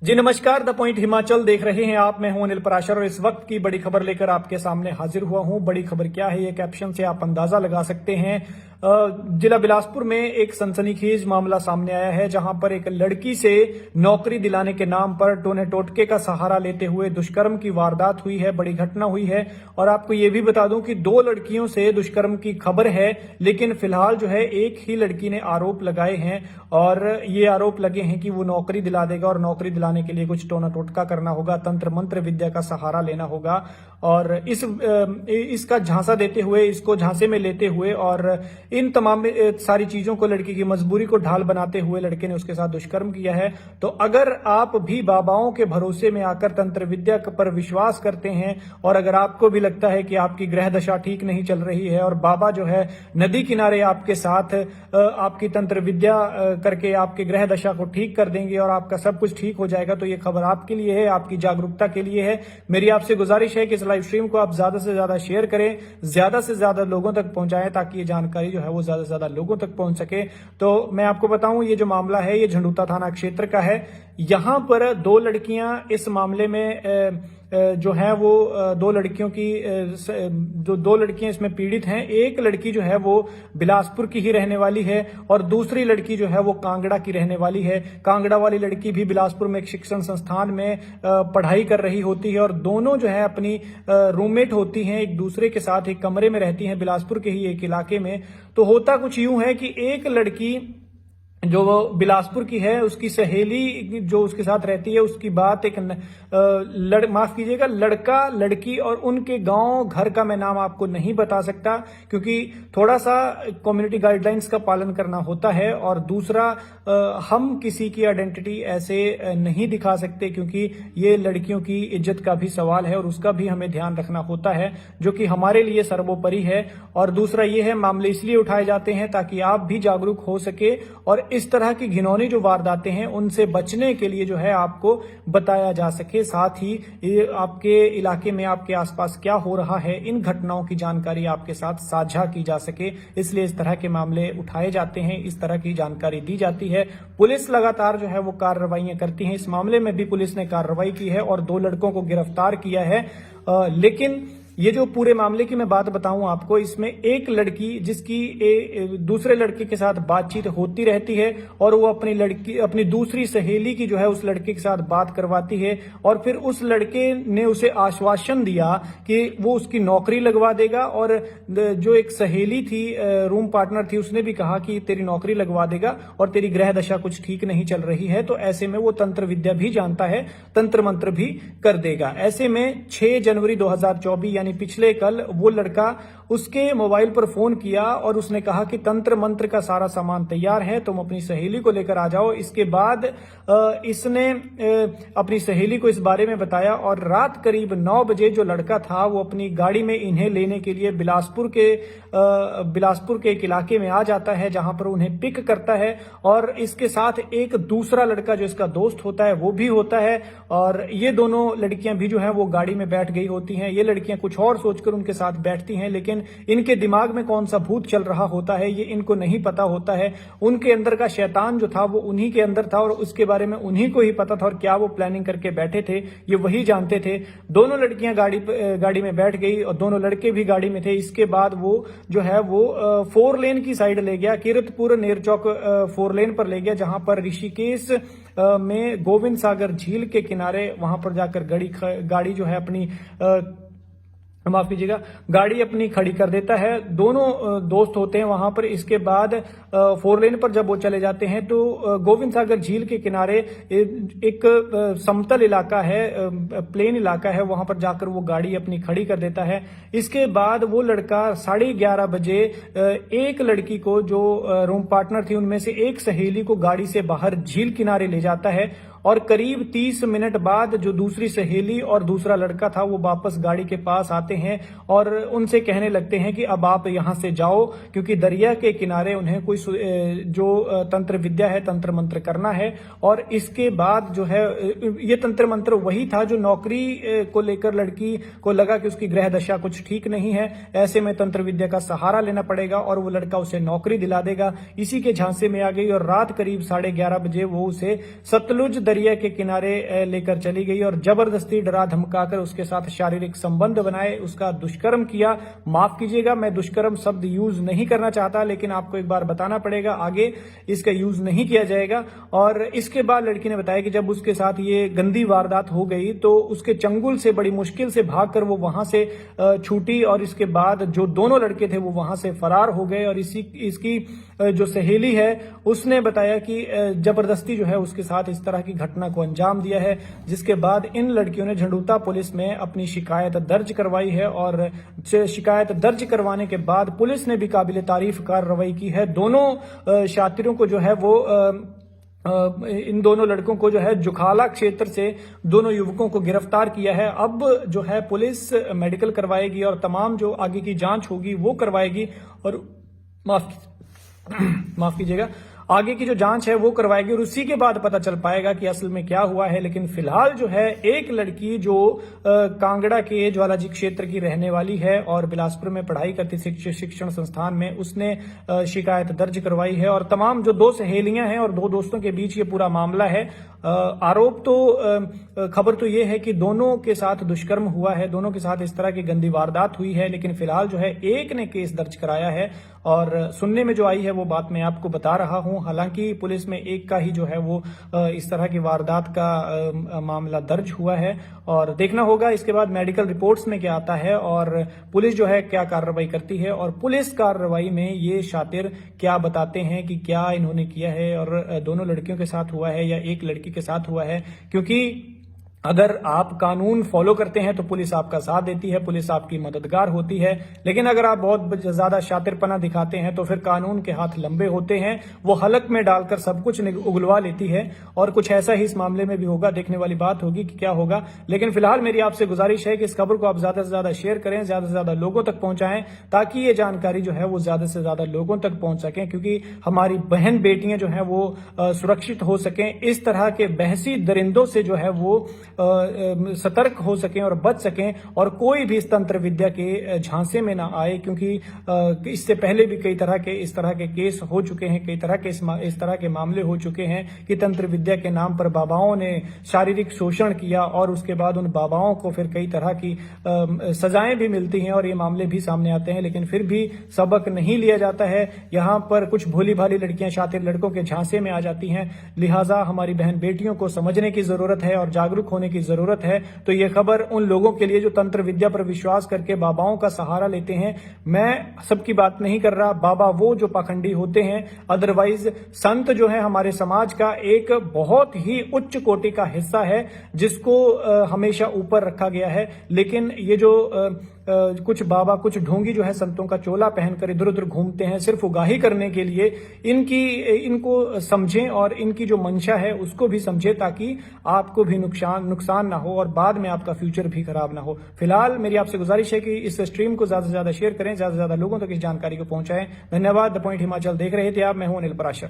जी नमस्कार, the point Himachal देख रहे हैं आप। मैं हूं अनिल पराशर और इस वक्त की बड़ी खबर लेकर आपके सामने हाजिर हुआ हूं। बड़ी खबर क्या है, ये कैप्शन से आप अंदाजा लगा सकते हैं। जिला बिलासपुर में एक सनसनीखेज मामला सामने आया है, जहां पर एक लड़की से नौकरी दिलाने के नाम पर टोने टोटके का सहारा लेते हुए दुष्कर्म की वारदात हुई है। बड़ी घटना हुई है। और आपको ये भी बता दूं कि 2 लड़कियों से दुष्कर्म की खबर है, लेकिन फिलहाल जो है एक ही लड़की ने आरोप लगाए हैं और ये आरोप लगे हैं कि वो नौकरी दिला देगा और नौकरी दिलाने के लिए कुछ टोना टोटका करना होगा, तंत्र मंत्र विद्या का सहारा लेना होगा। और इसका झांसा देते हुए, इसको झांसे में लेते हुए और इन तमाम सारी चीजों को, लड़की की मजबूरी को ढाल बनाते हुए लड़के ने उसके साथ दुष्कर्म किया है। तो अगर आप भी बाबाओं के भरोसे में आकर तंत्र विद्या पर विश्वास करते हैं और अगर आपको भी लगता है कि आपकी ग्रह दशा ठीक नहीं चल रही है और बाबा जो है नदी किनारे आपके साथ आपकी तंत्र विद्या करके आपके ग्रह दशा को ठीक कर देंगे और आपका सब कुछ ठीक हो जाएगा, तो ये खबर आपके लिए है, आपकी जागरूकता के लिए है। मेरी आपसे गुजारिश है कि इस लाइव स्ट्रीम को आप ज्यादा से ज्यादा शेयर करें, ज्यादा से ज्यादा लोगों तक पहुंचाएं, ताकि ये जानकारी जो है वो ज्यादा से ज्यादा लोगों तक पहुंच सके। तो मैं आपको बताऊं, ये जो मामला है ये झंडूता थाना क्षेत्र का है। यहां पर 2 लड़कियां इस मामले में जो है वो 2 लड़कियों की जो 2 लड़कियां इसमें पीड़ित हैं। एक लड़की जो है वो बिलासपुर की ही रहने वाली है और दूसरी लड़की जो है वो कांगड़ा की रहने वाली है। कांगड़ा वाली लड़की भी बिलासपुर में एक शिक्षण संस्थान में पढ़ाई कर रही होती है और दोनों जो है अपनी रूममेट होती हैं, एक दूसरे के साथ एक कमरे में रहती हैं, बिलासपुर के ही एक इलाके में। तो होता कुछ यूं है कि एक लड़की जो वो बिलासपुर की है, उसकी सहेली जो उसके साथ रहती है, उसकी बात एक माफ कीजिएगा, लड़का लड़की और उनके गांव घर का मैं नाम आपको नहीं बता सकता, क्योंकि थोड़ा सा कम्युनिटी गाइडलाइंस का पालन करना होता है। और दूसरा, हम किसी की आइडेंटिटी ऐसे नहीं दिखा सकते, क्योंकि ये लड़कियों की इज्जत का भी सवाल है और उसका भी हमें ध्यान रखना होता है, जो कि हमारे लिए सर्वोपरि है। और दूसरा ये है, मामले इसलिए उठाए जाते हैं ताकि आप भी जागरूक हो सके और इस तरह की घिनौनी जो वारदातें हैं उनसे बचने के लिए जो है आपको बताया जा सके। साथ ही ये आपके इलाके में, आपके आसपास क्या हो रहा है, इन घटनाओं की जानकारी आपके साथ साझा की जा सके, इसलिए इस तरह के मामले उठाए जाते हैं, इस तरह की जानकारी दी जाती है। पुलिस लगातार जो है वो कार्रवाइयां करती है। इस मामले में भी पुलिस ने कार्रवाई की है और 2 लड़कों को गिरफ्तार किया है। लेकिन ये जो पूरे मामले की मैं बात बताऊं आपको, इसमें एक लड़की जिसकी दूसरे लड़के के साथ बातचीत होती रहती है और वो अपनी दूसरी सहेली की जो है उस लड़के के साथ बात करवाती है और फिर उस लड़के ने उसे आश्वासन दिया कि वो उसकी नौकरी लगवा देगा। और जो एक सहेली थी, रूम पार्टनर थी, उसने भी कहा कि तेरी नौकरी लगवा देगा और तेरी ग्रह दशा कुछ ठीक नहीं चल रही है, तो ऐसे में वो तंत्र विद्या भी जानता है, तंत्र मंत्र भी कर देगा। ऐसे में 6 जनवरी 2024 पिछले कल वो लड़का उसके मोबाइल पर फोन किया और उसने कहा कि तंत्र मंत्र का सारा सामान तैयार है, तुम अपनी सहेली को लेकर आ जाओ। इसके बाद इसने अपनी सहेली को इस बारे में बताया और रात करीब 9 बजे जो लड़का था वो अपनी गाड़ी में इन्हें लेने के लिए बिलासपुर के एक इलाके में आ जाता है, जहां पर उन्हें पिक करता है। और इसके साथ एक दूसरा लड़का जो इसका दोस्त होता है वो भी होता है और ये दोनों लड़कियां भी जो है वो गाड़ी में बैठ गई होती हैं। ये लड़कियां कुछ और सोचकर उनके साथ बैठती हैं, लेकिन इनके दिमाग में कौन सा भूत चल रहा होता है ये इनको नहीं पता होता है। उनके अंदर का शैतान जो था वो उन्हीं के अंदर था और उसके बारे में उन्हीं को ही पता था और क्या वो प्लानिंग करके बैठे थे ये वही जानते थे। दोनों लड़कियां गाड़ी में बैठ गई और दोनों लड़के भी गाड़ी में थे। इसके बाद वो जो है वो 4 लेन की साइड ले गया, किरतपुर नेरचौक 4 लेन पर ले गया, जहां पर ऋषिकेश में गोविंद सागर झील के किनारे वहां पर जाकर गाड़ी जो है अपनी माफ कीजिएगा, गाड़ी अपनी खड़ी कर देता है। दोनों दोस्त होते हैं वहां पर। इसके बाद 4 लेन पर जब वो चले जाते हैं तो गोविंद सागर झील के किनारे एक समतल इलाका है, प्लेन इलाका है, वहां पर जाकर वो गाड़ी अपनी खड़ी कर देता है। इसके बाद वो लड़का 11:30 बजे एक लड़की को, जो रूम पार्टनर थी उनमें से एक सहेली को, गाड़ी से बाहर झील किनारे ले जाता है और करीब 30 मिनट बाद जो दूसरी सहेली और दूसरा लड़का था वो वापस गाड़ी के पास आते हैं और उनसे कहने लगते हैं कि अब आप यहां से जाओ, क्योंकि दरिया के किनारे उन्हें कोई जो तंत्र विद्या है, तंत्र मंत्र करना है। और इसके बाद जो है ये तंत्र मंत्र वही था जो नौकरी को लेकर लड़की को लगा कि उसकी ग्रह दशा कुछ ठीक नहीं है, ऐसे में तंत्र विद्या का सहारा लेना पड़ेगा और वो लड़का उसे नौकरी दिला देगा। इसी के झांसे में आ गई और रात करीब 11:30 बजे वो उसे सतलुज दरिया के किनारे लेकर चली गई और जबरदस्ती डरा धमकाकर उसके साथ शारीरिक संबंध बनाए, उसका दुष्कर्म किया। माफ कीजिएगा, मैं दुष्कर्म शब्द यूज नहीं करना चाहता, लेकिन आपको एक बार बताना पड़ेगा, आगे इसका यूज नहीं किया जाएगा। और इसके बाद लड़की ने बताया कि जब उसके साथ ये गंदी वारदात हो गई तो उसके चंगुल से बड़ी मुश्किल से भागकर वो वहां से छूटी और इसके बाद जो दोनों लड़के थे वो वहां से फरार हो गए। और इसकी जो सहेली है उसने बताया कि जबरदस्ती जो है उसके साथ इस तरह की घटना को अंजाम दिया है, जिसके बाद इन लड़कियों ने झंडूता पुलिस में अपनी शिकायत दर्ज करवाई है। और शिकायत दर्ज करवाने के बाद पुलिस ने भी काबिल तारीफ कार्रवाई की है। दोनों शातिरों को जो है वो इन दोनों लड़कों को जो है जुखाला क्षेत्र से दोनों युवकों को गिरफ्तार किया है। अब जो है पुलिस मेडिकल करवाएगी और तमाम जो आगे की जांच होगी वो करवाएगी और माफ कीजिएगा, आगे की जो जांच है वो करवाएगी और उसी के बाद पता चल पाएगा कि असल में क्या हुआ है। लेकिन फिलहाल जो है एक लड़की जो कांगड़ा के ज्वालाजी क्षेत्र की रहने वाली है और बिलासपुर में पढ़ाई करती शिक्षण संस्थान में, उसने शिकायत दर्ज करवाई है। और तमाम जो दो सहेलियां हैं और दो दोस्तों के बीच ये पूरा मामला है। आरोप तो खबर तो ये है कि दोनों के साथ दुष्कर्म हुआ है, दोनों के साथ इस तरह की गंदी वारदात हुई है। लेकिन फिलहाल जो है एक ने केस दर्ज कराया है और सुनने में जो आई है वो बात मैं आपको बता रहा हूं। हालांकि पुलिस में एक का ही जो है वो इस तरह की वारदात का मामला दर्ज हुआ है और देखना होगा इसके बाद मेडिकल रिपोर्ट्स में क्या आता है और पुलिस जो है क्या कार्रवाई करती है और पुलिस कार्रवाई में ये शातिर क्या बताते हैं कि क्या इन्होंने किया है और दोनों लड़कियों के साथ हुआ है या एक लड़की के साथ हुआ है। क्योंकि अगर आप कानून फॉलो करते हैं तो पुलिस आपका साथ देती है, पुलिस आपकी मददगार होती है। लेकिन अगर आप बहुत ज्यादा शातिरपना दिखाते हैं तो फिर कानून के हाथ लंबे होते हैं, वो हलक में डालकर सब कुछ उगलवा लेती है। और कुछ ऐसा ही इस मामले में भी होगा, देखने वाली बात होगी कि क्या होगा। लेकिन फिलहाल मेरी आपसे गुजारिश है कि इस खबर को आप ज्यादा से ज्यादा शेयर करें, ज्यादा से ज्यादा लोगों तक पहुंचाएं, ताकि ये जानकारी जो है वो ज्यादा से ज्यादा लोगों तक पहुंच सके, क्योंकि हमारी बहन बेटियां जो है वो सुरक्षित हो सकें, इस तरह के बहसी दरिंदों से जो है वो सतर्क हो सकें और बच सकें और कोई भी इस तंत्र विद्या के झांसे में ना आए। क्योंकि इससे पहले भी कई तरह के इस तरह के केस हो चुके हैं, कई तरह के इस तरह के मामले हो चुके हैं कि तंत्र विद्या के नाम पर बाबाओं ने शारीरिक शोषण किया और उसके बाद उन बाबाओं को फिर कई तरह की सजाएं भी मिलती हैं और ये मामले भी सामने आते हैं। लेकिन फिर भी सबक नहीं लिया जाता है। यहाँ पर कुछ भोली भाली लड़कियां शातिर लड़कों के झांसे में आ जाती हैं। लिहाजा हमारी बहन बेटियों को समझने की जरूरत है और जागरूक होने की जरूरत है। तो ये खबर उन लोगों के लिए जो तंत्र विद्या पर विश्वास करके बाबाओं का सहारा लेते हैं। मैं सबकी बात नहीं कर रहा, बाबा वो जो पाखंडी होते हैं, अदरवाइज संत जो है हमारे समाज का एक बहुत ही उच्च कोटि का हिस्सा है जिसको हमेशा ऊपर रखा गया है। लेकिन ये जो कुछ बाबा, कुछ ढोंगी जो है संतों का चोला पहनकर इधर उधर घूमते हैं सिर्फ उगाही करने के लिए, इनको समझें और इनकी जो मंशा है उसको भी समझें, ताकि आपको भी नुकसान ना हो और बाद में आपका फ्यूचर भी खराब ना हो। फिलहाल मेरी आपसे गुजारिश है कि इस स्ट्रीम को ज्यादा से ज्यादा शेयर करें, ज्यादा से ज्यादा लोगों तक इस जानकारी को पहुंचाएं। धन्यवाद। द पॉइंट हिमाचल देख रहे थे आप, मैं हूं अनिल पराशर।